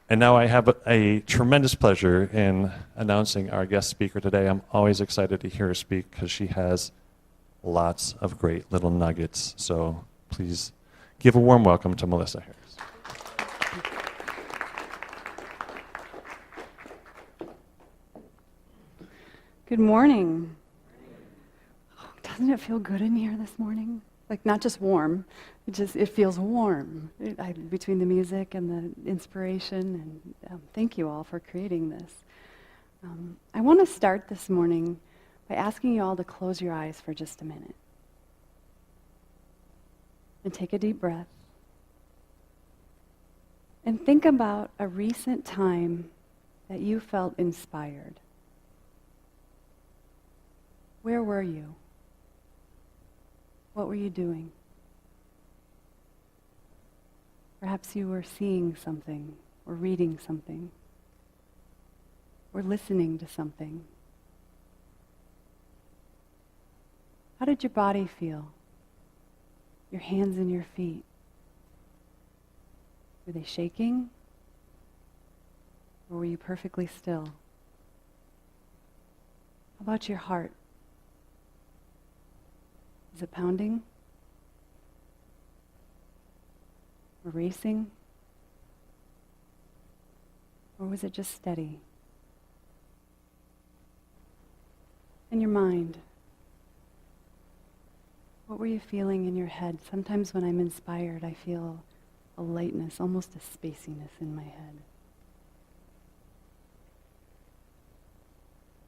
And now I have a tremendous pleasure in announcing our guest speaker today. I'm always excited to hear her speak because she has lots of great little nuggets. So please give a warm welcome to Melissa Harris. Good morning. Oh, doesn't it feel good in here this morning? Like not just warm, it feels warm between the music and the inspiration. And thank you all for creating this. I want to start this morning by asking you all to close your eyes for just a minute. And take a deep breath. And think about a recent time that you felt inspired. Where were you? What were you doing? Perhaps you were seeing something, or reading something, or listening to something. How did your body feel? Your hands and your feet? Were they shaking? Or were you perfectly still? How about your heart? Is it pounding? Or racing? Or was it just steady? And your mind? What were you feeling in your head? Sometimes when I'm inspired, I feel a lightness, almost a spaciness in my head.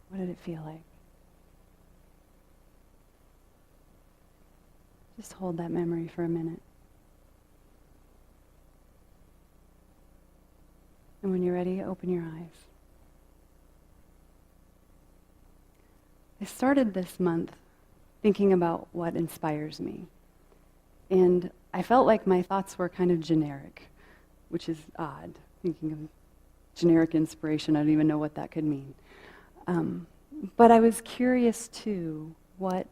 What did it feel like? Just hold that memory for a minute. And when you're ready, open your eyes. I started this month thinking about what inspires me. And I felt like my thoughts were kind of generic, which is odd. Thinking of generic inspiration, I don't even know what that could mean. But I was curious too, what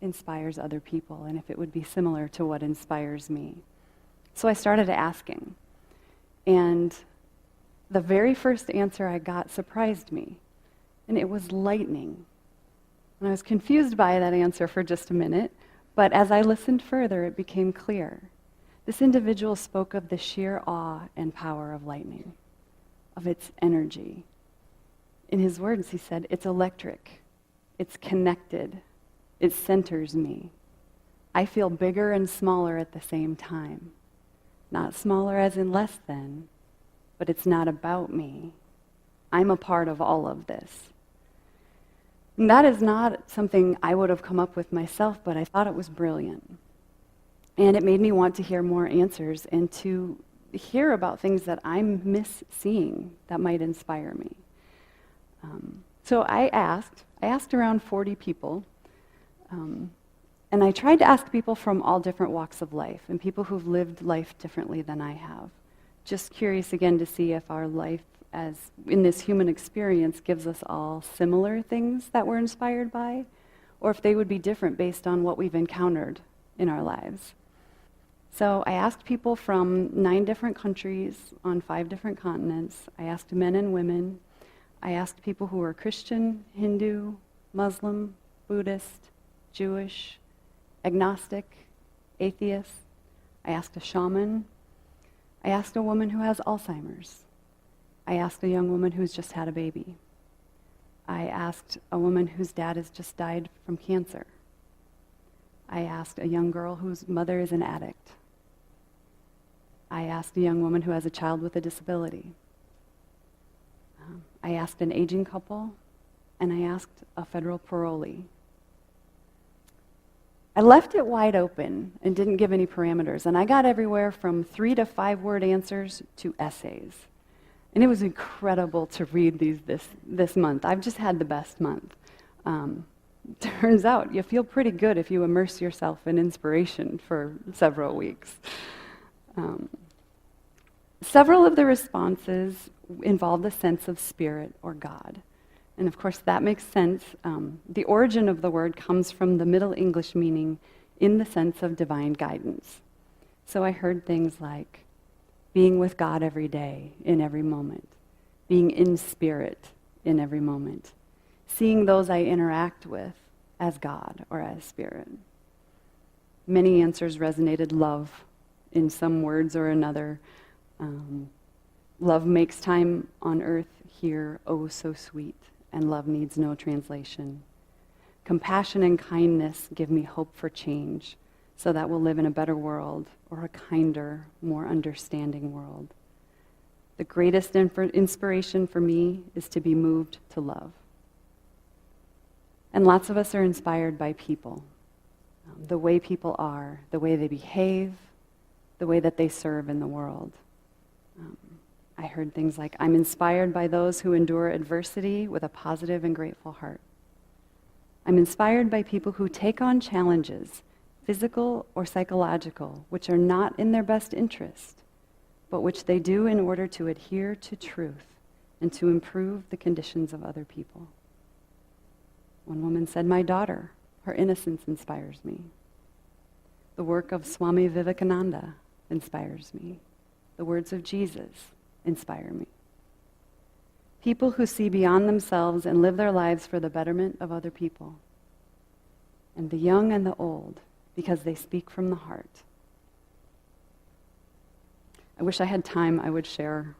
inspires other people and if it would be similar to what inspires me. So I started asking. And the very first answer I got surprised me. And it was lightning. And I was confused by that answer for just a minute, but as I listened further, it became clear. This individual spoke of the sheer awe and power of lightning, of its energy. In his words, he said, it's electric, it's connected, it centers me. I feel bigger and smaller at the same time. Not smaller as in less than, but it's not about me. I'm a part of all of this. And that is not something I would have come up with myself, but I thought it was brilliant. And it made me want to hear more answers and to hear about things that I'm misseeing that might inspire me. So I asked around 40 people, and I tried to ask people from all different walks of life and people who've lived life differently than I have. Just curious again to see if our life as in this human experience gives us all similar things that we're inspired by, or if they would be different based on what we've encountered in our lives. So I asked people from 9 different countries on 5 different continents. I asked men and women. I asked people who were Christian, Hindu, Muslim, Buddhist, Jewish, agnostic, atheist. I asked a shaman. I asked a woman who has Alzheimer's. I asked a young woman who's just had a baby. I asked a woman whose dad has just died from cancer. I asked a young girl whose mother is an addict. I asked a young woman who has a child with a disability. I asked an aging couple, and I asked a federal parolee. I left it wide open and didn't give any parameters, and I got everywhere from 3 to 5 word answers to essays. And it was incredible to read these this month. I've just had the best month. Turns out you feel pretty good if you immerse yourself in inspiration for several weeks. Several of the responses involved a sense of spirit or God. And of course that makes sense. The origin of the word comes from the Middle English meaning in the sense of divine guidance. So I heard things like being with God every day, in every moment, being in spirit in every moment, seeing those I interact with as God or as spirit. Many answers resonated: love in some words or another. Love makes time on earth here oh so sweet, and love needs no translation. Compassion and kindness give me hope for change, so that we'll live in a better world, or a kinder, more understanding world. The greatest inspiration for me is to be moved to love. And lots of us are inspired by people. The way people are, the way they behave, the way that they serve in the world. I heard things like, I'm inspired by those who endure adversity with a positive and grateful heart. I'm inspired by people who take on challenges, physical or psychological, which are not in their best interest, but which they do in order to adhere to truth and to improve the conditions of other people. One woman said, my daughter, her innocence inspires me. The work of Swami Vivekananda inspires me. The words of Jesus inspire me. People who see beyond themselves and live their lives for the betterment of other people. And the young and the old, because they speak from the heart. I wish I had time, I would share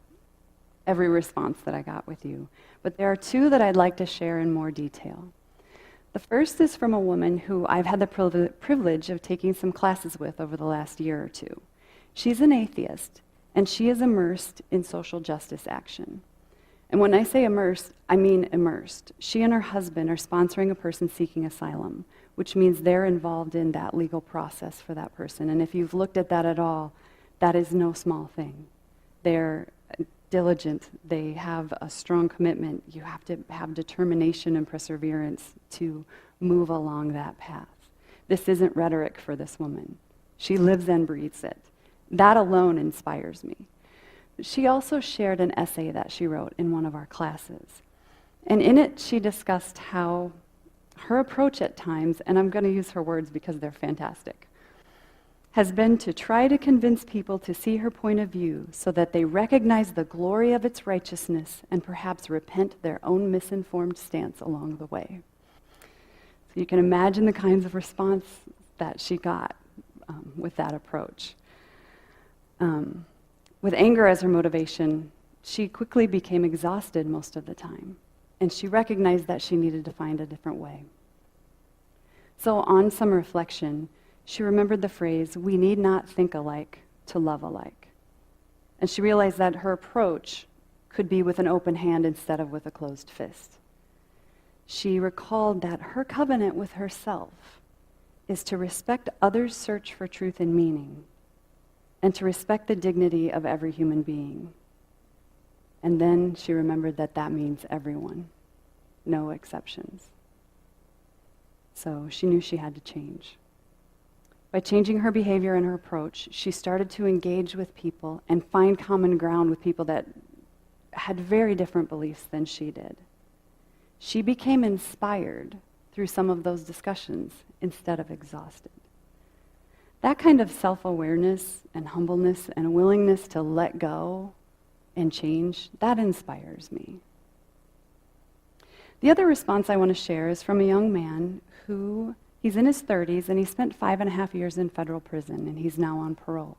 every response that I got with you. But there are two that I'd like to share in more detail. The first is from a woman who I've had the privilege of taking some classes with over the last year or two. She's an atheist, and she is immersed in social justice action. And when I say immersed, I mean immersed. She and her husband are sponsoring a person seeking asylum, which means they're involved in that legal process for that person. And if you've looked at that at all, that is no small thing. They're diligent. They have a strong commitment. You have to have determination and perseverance to move along that path. This isn't rhetoric for this woman. She lives and breathes it. That alone inspires me. She also shared an essay that she wrote in one of our classes. And in it, she discussed how her approach at times, and I'm going to use her words because they're fantastic, has been to try to convince people to see her point of view so that they recognize the glory of its righteousness and perhaps repent their own misinformed stance along the way. So you can imagine the kinds of response that she got with that approach. With anger as her motivation, she quickly became exhausted most of the time, and she recognized that she needed to find a different way. So on some reflection, she remembered the phrase, we need not think alike to love alike. And she realized that her approach could be with an open hand instead of with a closed fist. She recalled that her covenant with herself is to respect others' search for truth and meaning, and to respect the dignity of every human being. And then she remembered that that means everyone, no exceptions. So she knew she had to change. By changing her behavior and her approach, she started to engage with people and find common ground with people that had very different beliefs than she did. She became inspired through some of those discussions instead of exhausted. That kind of self-awareness and humbleness and a willingness to let go and change, that inspires me. The other response I want to share is from a young man who, he's in his 30s and he spent 5.5 years in federal prison and he's now on parole.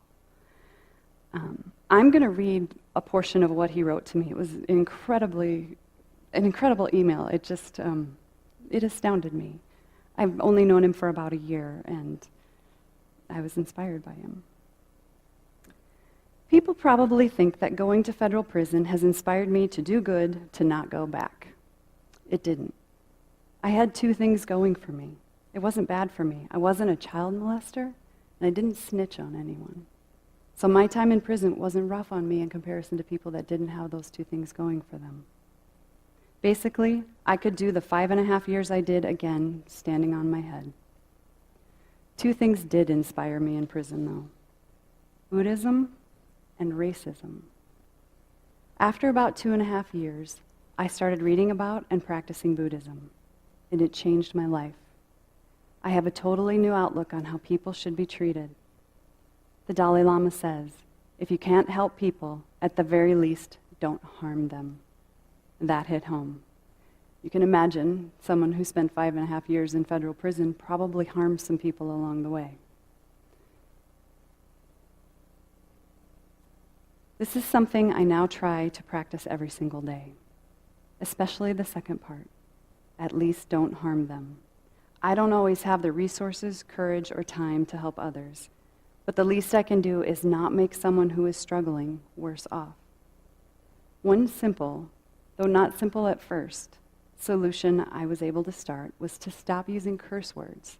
I'm going to read a portion of what he wrote to me. It was an incredible email. It just, it astounded me. I've only known him for about a year and I was inspired by him. People probably think that going to federal prison has inspired me to do good, to not go back. It didn't. I had two things going for me. It wasn't bad for me. I wasn't a child molester, and I didn't snitch on anyone. So my time in prison wasn't rough on me in comparison to people that didn't have those two things going for them. Basically, I could do the 5.5 years I did again, standing on my head. Two things did inspire me in prison, though: Buddhism and racism. After about 2.5 years, I started reading about and practicing Buddhism, and it changed my life. I have a totally new outlook on how people should be treated. The Dalai Lama says, If you can't help people, at the very least, don't harm them. That hit home. You can imagine someone who spent 5.5 years in federal prison probably harmed some people along the way. This is something I now try to practice every single day, especially the second part. At least don't harm them. I don't always have the resources, courage, or time to help others, but the least I can do is not make someone who is struggling worse off. One simple, though not simple at first, solution I was able to start was to stop using curse words.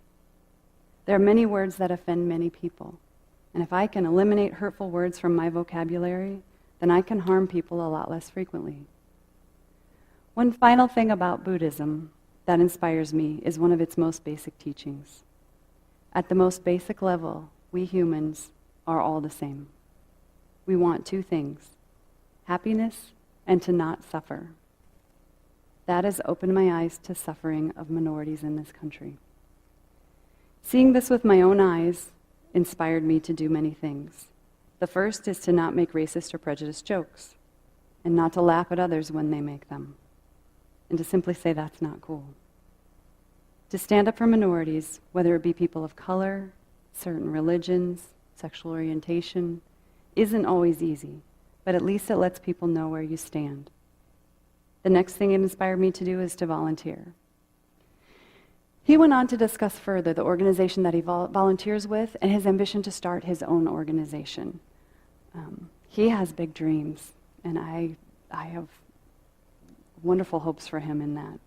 There are many words that offend many people, and if I can eliminate hurtful words from my vocabulary, then I can harm people a lot less frequently. One final thing about Buddhism that inspires me is one of its most basic teachings. At the most basic level, we humans are all the same. We want two things: happiness and to not suffer. That has opened my eyes to suffering of minorities in this country. Seeing this with my own eyes inspired me to do many things. The first is to not make racist or prejudiced jokes, and not to laugh at others when they make them, and to simply say that's not cool. To stand up for minorities, whether it be people of color, certain religions, sexual orientation, isn't always easy, but at least it lets people know where you stand. The next thing it inspired me to do is to volunteer. He went on to discuss further the organization that he volunteers with and his ambition to start his own organization. He has big dreams, and I have wonderful hopes for him in that.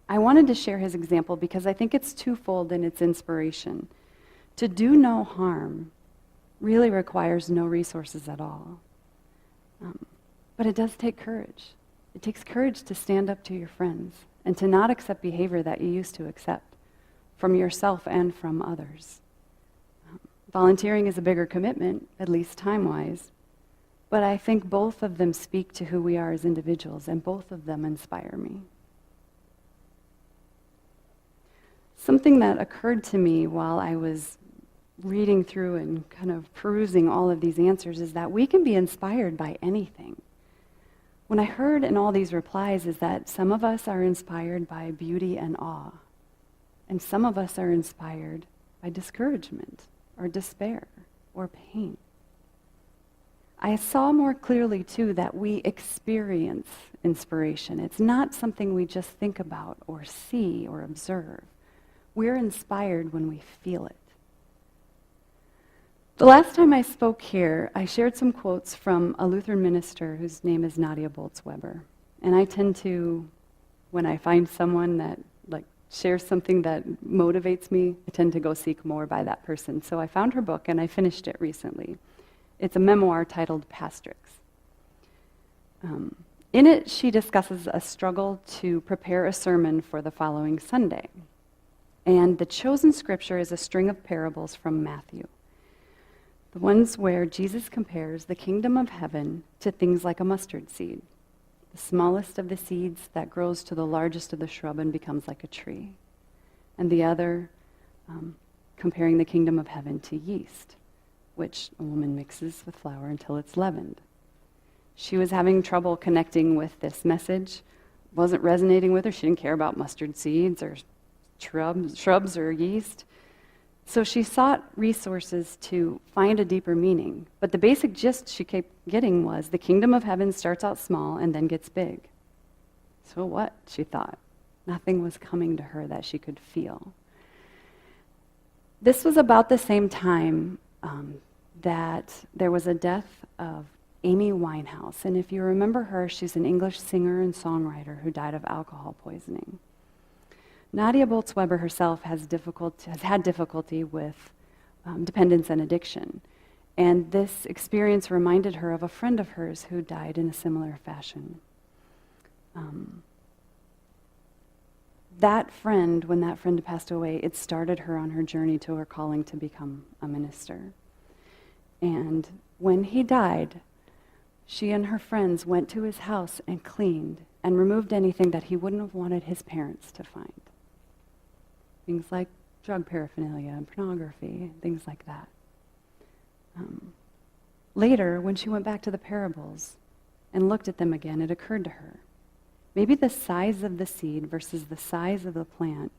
I wanted to share his example because I think it's twofold in its inspiration. To do no harm really requires no resources at all. But it does take courage. It takes courage to stand up to your friends and to not accept behavior that you used to accept from yourself and from others. Volunteering is a bigger commitment, at least time-wise, but I think both of them speak to who we are as individuals, and both of them inspire me. Something that occurred to me while I was reading through and kind of perusing all of these answers is that we can be inspired by anything. What I heard in all these replies is that some of us are inspired by beauty and awe, and some of us are inspired by discouragement or despair or pain. I saw more clearly, too, that we experience inspiration. It's not something we just think about or see or observe. We're inspired when we feel it. The last time I spoke here, I shared some quotes from a Lutheran minister whose name is Nadia Bolz-Weber. And I tend to, when I find someone that shares something that motivates me, I tend to go seek more by that person. So I found her book and I finished it recently. It's a memoir titled Pastrix. In it, she discusses a struggle to prepare a sermon for the following Sunday. And the chosen scripture is a string of parables from Matthew. The ones where Jesus compares the kingdom of heaven to things like a mustard seed, the smallest of the seeds that grows to the largest of the shrub and becomes like a tree. And the other, comparing the kingdom of heaven to yeast, which a woman mixes with flour until it's leavened. She was having trouble connecting with this message, wasn't resonating with her. She didn't care about mustard seeds or shrubs or yeast. So she sought resources to find a deeper meaning. But the basic gist she kept getting was the kingdom of heaven starts out small and then gets big. So what, she thought. Nothing was coming to her that she could feel. This was about the same time that there was a death of Amy Winehouse. And if you remember her, she's an English singer and songwriter who died of alcohol poisoning. Nadia Bolz-Weber herself has had difficulty with dependence and addiction. And this experience reminded her of a friend of hers who died in a similar fashion. That friend, when that friend passed away, it started her on her journey to her calling to become a minister. And when he died, she and her friends went to his house and cleaned and removed anything that he wouldn't have wanted his parents to find. Things like drug paraphernalia and pornography, things like that. Later, when she went back to the parables and looked at them again, it occurred to her, maybe the size of the seed versus the size of the plant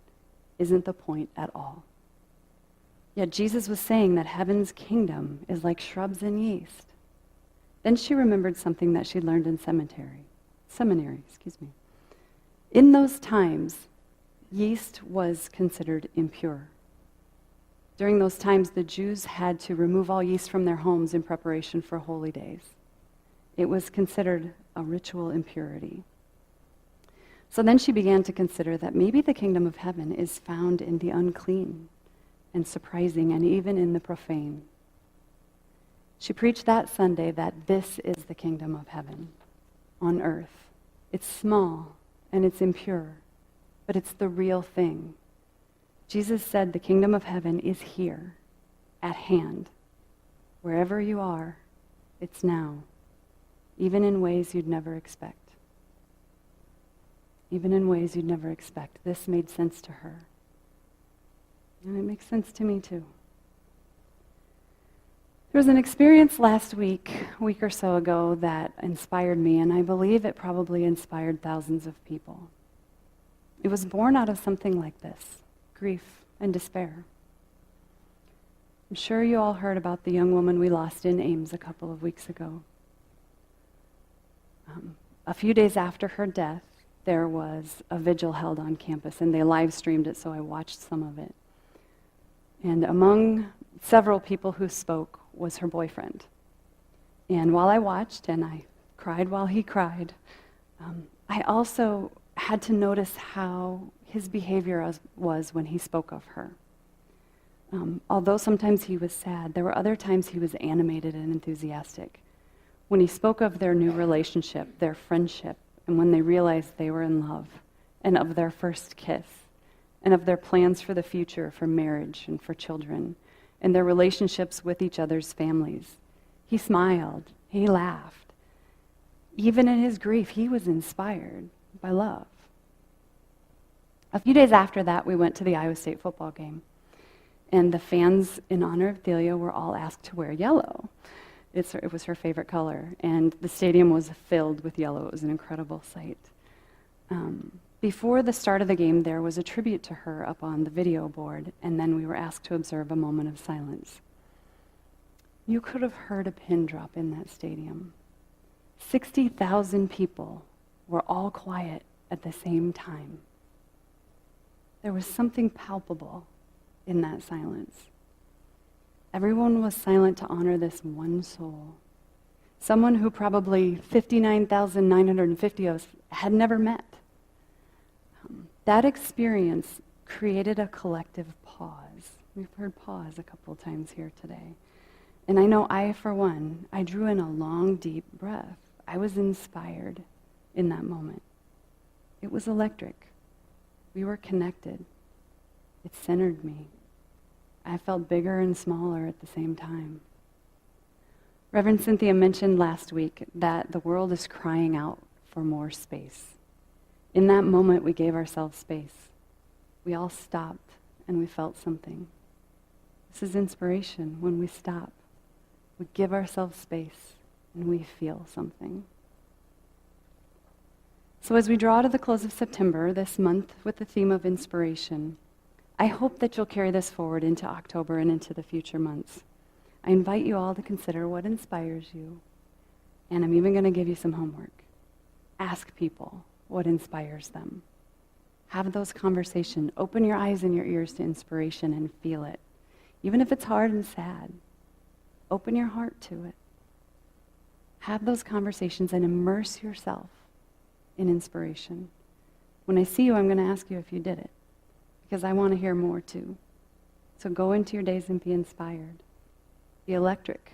isn't the point at all. Yet Jesus was saying that heaven's kingdom is like shrubs and yeast. Then she remembered something that she learned in seminary. In those times, yeast was considered impure. During those times, the Jews had to remove all yeast from their homes in preparation for holy days. It was considered a ritual impurity. So then she began to consider that maybe the kingdom of heaven is found in the unclean and surprising and even in the profane. She preached that Sunday that this is the kingdom of heaven on earth. It's small and it's impure, but it's the real thing. Jesus said the kingdom of heaven is here, at hand. Wherever you are, it's now, even in ways you'd never expect. Even in ways you'd never expect. This made sense to her. And it makes sense to me too. There was an experience last week, a week or so ago, that inspired me, and I believe it probably inspired thousands of people. It was born out of something like this: grief and despair. I'm sure you all heard about the young woman we lost in Ames a couple of weeks ago. A few days after her death, there was a vigil held on campus, and they live streamed it, so I watched some of it. And among several people who spoke was her boyfriend. And while I watched, and I cried while he cried, I also had to notice how his behavior was when he spoke of her. Although sometimes he was sad, there were other times he was animated and enthusiastic. When he spoke of their new relationship, their friendship, and when they realized they were in love, and of their first kiss, and of their plans for the future, for marriage and for children, and their relationships with each other's families, he smiled, he laughed. Even in his grief, he was inspired by love. A few days after that, we went to the Iowa State football game, and the fans, in honor of Delia, were all asked to wear yellow. It was her favorite color, and the stadium was filled with yellow. It was an incredible sight. Before the start of the game, there was a tribute to her up on the video board, and then we were asked to observe a moment of silence. You could have heard a pin drop in that stadium. 60,000 people were all quiet at the same time. There was something palpable in that silence. Everyone was silent to honor this one soul, someone who probably 59,950 of us had never met. That experience created a collective pause. We've heard pause a couple times here today. And I know I, for one, I drew in a long, deep breath. I was inspired in that moment. It was electric. We were connected. It centered me. I felt bigger and smaller at the same time. Reverend Cynthia mentioned last week that the world is crying out for more space. In that moment, we gave ourselves space. We all stopped and we felt something. This is inspiration. When we stop, we give ourselves space and we feel something. So as we draw to the close of September, this month with the theme of inspiration, I hope that you'll carry this forward into October and into the future months. I invite you all to consider what inspires you, and I'm even going to give you some homework. Ask people what inspires them. Have those conversations. Open your eyes and your ears to inspiration and feel it. Even if it's hard and sad, open your heart to it. Have those conversations and immerse yourself in inspiration. When I see you, I'm going to ask you if you did it, because I want to hear more too. So go into your days and be inspired. Be electric.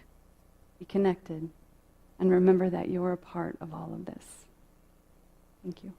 Be connected. And remember that you're a part of all of this. Thank you.